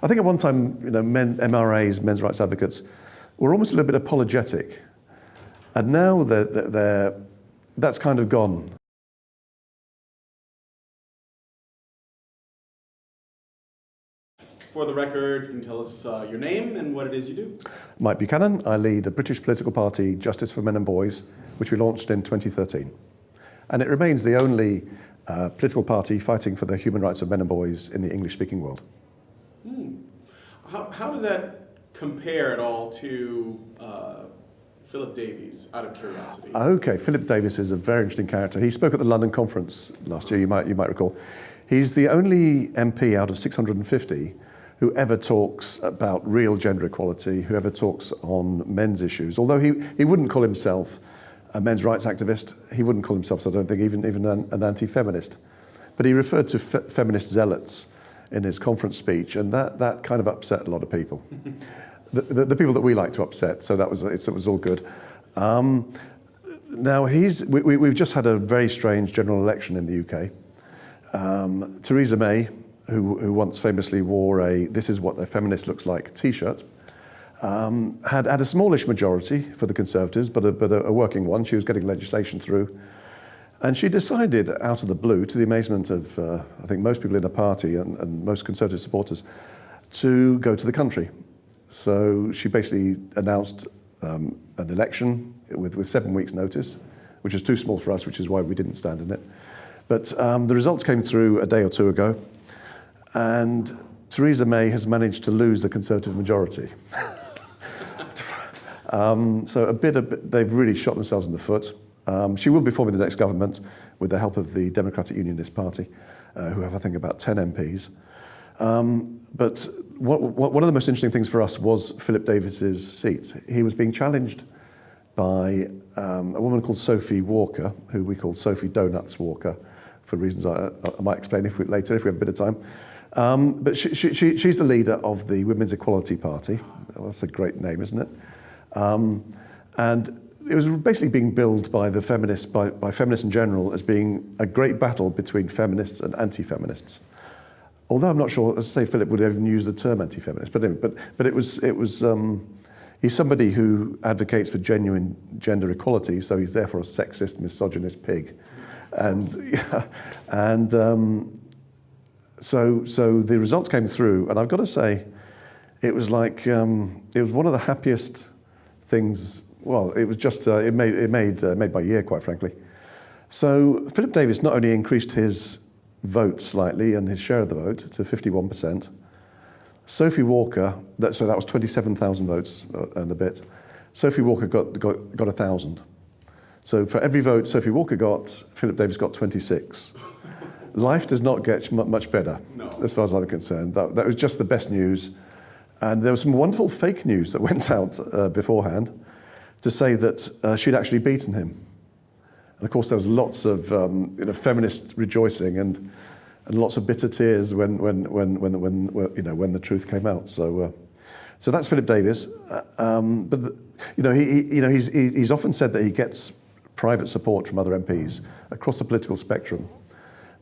I think at one time, MRAs, men's rights advocates, were almost a little bit apologetic. And now that's kind of gone. For the record, you can tell us your name and what it is you do. Mike Buchanan. I lead a British political party, Justice for Men and Boys, which we launched in 2013. And it remains the only political party fighting for the human rights of men and boys in the English-speaking world. How does that compare at all to Philip Davies, out of curiosity? Okay, Philip Davies is a very interesting character. He spoke at the London conference last year, you might recall. He's the only MP out of 650 who ever talks about real gender equality, who ever talks on men's issues. Although he wouldn't call himself a men's rights activist, he wouldn't call himself, I don't think, even an anti-feminist. But he referred to feminist zealots in his conference speech, and that kind of upset a lot of people. the people that we like to upset, so it was all good. Now we've just had a very strange general election in the UK. Theresa May, who once famously wore a "This is what a feminist looks like" t-shirt, had a smallish majority for the Conservatives, but a working one. She was getting legislation through. And she decided, out of the blue, to the amazement of, I think, most people in the party and most Conservative supporters, to go to the country. So she basically announced an election with 7 weeks' notice, which was too small for us, which is why we didn't stand in it. But the results came through a day or two ago, and Theresa May has managed to lose the Conservative majority. So they've really shot themselves in the foot. She will be forming the next government with the help of the Democratic Unionist Party, who have, I think, about 10 MPs. But one of the most interesting things for us was Philip Davies's seat. He was being challenged by a woman called Sophie Walker, who we call Sophie Donuts Walker, for reasons I might explain later if we have a bit of time. But she's the leader of the Women's Equality Party. That's a great name, isn't it? And it was basically being billed by the feminists, by feminists in general, as being a great battle between feminists and anti-feminists. Although I'm not sure, as I say, Philip would even use the term anti-feminist, but it was he's somebody who advocates for genuine gender equality, so he's therefore a sexist, misogynist pig, so the results came through, and I've got to say, it was like it was one of the happiest things. Well, it was just it made my year, quite frankly. So Philip Davies not only increased his vote slightly and his share of the vote to 51%. Sophie Walker, so that was 27,000 votes and a bit. Sophie Walker got 1,000. So for every vote Sophie Walker got, Philip Davies got 26. Life does not get much better, no, as far as I'm concerned. That was just the best news. And there was some wonderful fake news that went out beforehand to say that she'd actually beaten him. And of course, there was lots of feminist rejoicing and lots of bitter tears when the truth came out. So that's Philip Davies. But he's often said that he gets private support from other MPs across the political spectrum,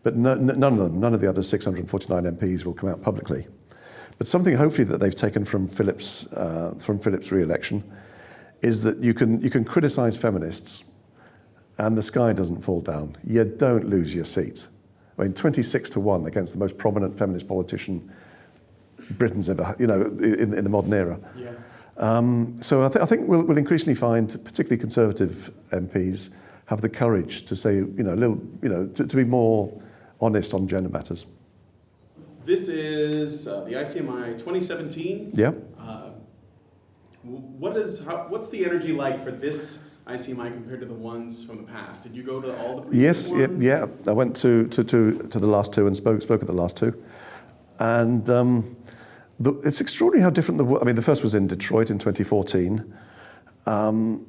but none of the other 649 MPs will come out publicly. But something hopefully that they've taken from Philip's re-election is that you can criticise feminists and the sky doesn't fall down. You don't lose your seat. I mean, 26-1 against the most prominent feminist politician Britain's ever, in the modern era. Yeah. So I think we'll increasingly find, particularly Conservative MPs, have the courage to say, to be more honest on gender matters. This is the ICMI17. Yeah. What's the energy like for this ICMI compared to the ones from the past? Did you go to all the Yes, previous ones? yeah. I went to the last two and spoke at the last two, and it's extraordinary how different the first was in Detroit in 2014, and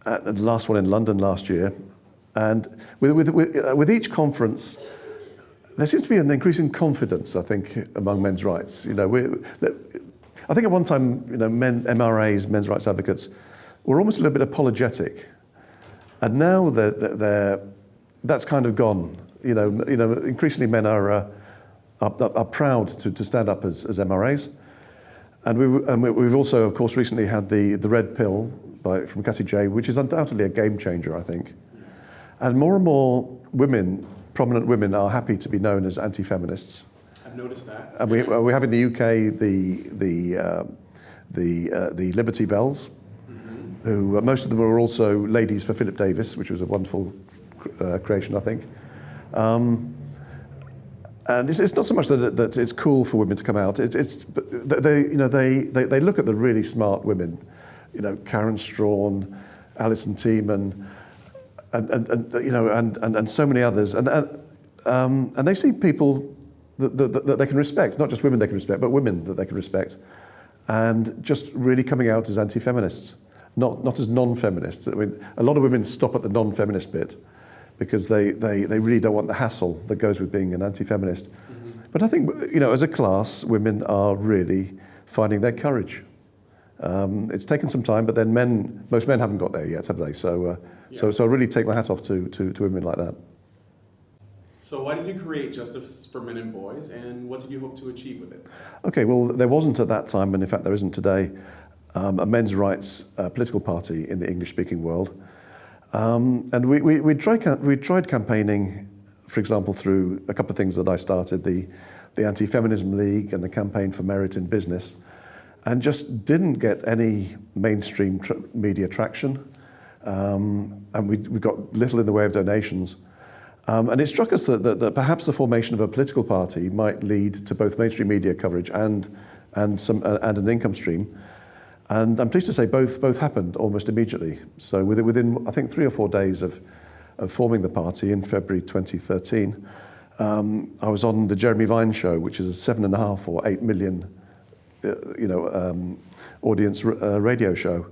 the last one in London last year, and with each conference, there seems to be an increasing confidence, I think, among men's rights. I think at one time, MRAs, men's rights advocates, were almost a little bit apologetic, and now that's kind of gone. Increasingly men are are proud to stand up as MRAs. And we've also, of course, recently had the Red Pill from Cassie J, which is undoubtedly a game changer, I think. And more women, prominent women, are happy to be known as anti-feminists. I've noticed that. And we have in the UK the Liberty Bells, who most of them are also ladies for Philip Davis, which was a wonderful creation, I think. And it's not so much that it's cool for women to come out. They look at the really smart women, Karen Strawn, Alison Tiemann, and so many others, and they see people that they can respect, not just women they can respect, but women that they can respect, and just really coming out as anti-feminists, not as non-feminists. I mean, a lot of women stop at the non-feminist bit, because they really don't want the hassle that goes with being an anti-feminist. But I think, as a class, women are really finding their courage. It's taken some time, but then most men haven't got there yet, have they? So I really take my hat off to women like that. So why did you create Justice for Men and Boys, and what did you hope to achieve with it? Okay, well, there wasn't at that time, and in fact there isn't today, a men's rights political party in the English-speaking world. And we tried campaigning, for example, through a couple of things that I started, the Anti-Feminism League and the Campaign for Merit in Business, and just didn't get any mainstream media traction. And we got little in the way of donations. And it struck us that perhaps the formation of a political party might lead to both mainstream media coverage and an income stream. And I'm pleased to say both happened almost immediately. So within I think 3 or 4 days of forming the party in February 2013, I was on the Jeremy Vine show, which is a 7.5 or 8 million, audience radio show,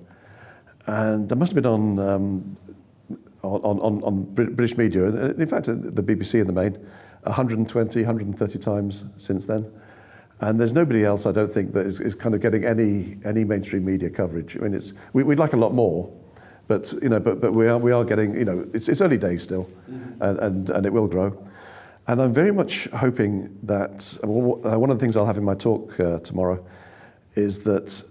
and I must have been on British media, and in fact the BBC in the main, 120, 130 times since then. And there's nobody else, I don't think, that is kind of getting any mainstream media coverage. I mean, we'd like a lot more, but we are getting, it's early days still, and it will grow. And I'm very much hoping that one of the things I'll have in my talk tomorrow is that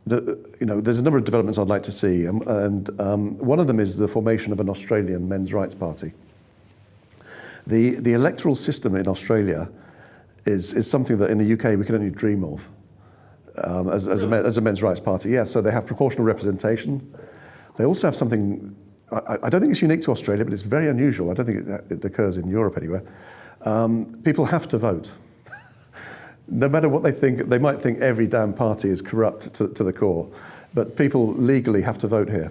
there's a number of developments I'd like to see, and one of them is the formation of an Australian men's rights party. The electoral system in Australia is something that in the UK we can only dream of as a men's rights party. Yes, so they have proportional representation. They also have something, I don't think it's unique to Australia, but it's very unusual. I don't think it occurs in Europe anywhere. People have to vote. No matter what they think, they might think every damn party is corrupt to the core, but people legally have to vote here.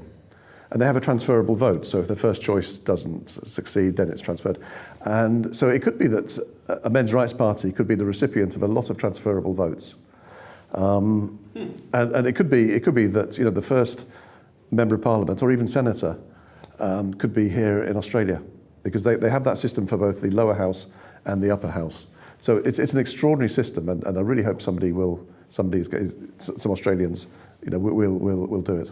And they have a transferable vote, so if the first choice doesn't succeed, then it's transferred. And so it could be that a men's rights party could be the recipient of a lot of transferable votes. And it could be that the first member of parliament or even senator could be here in Australia, because they have that system for both the lower house and the upper house. So it's an extraordinary system, and I really hope some Australians will do it.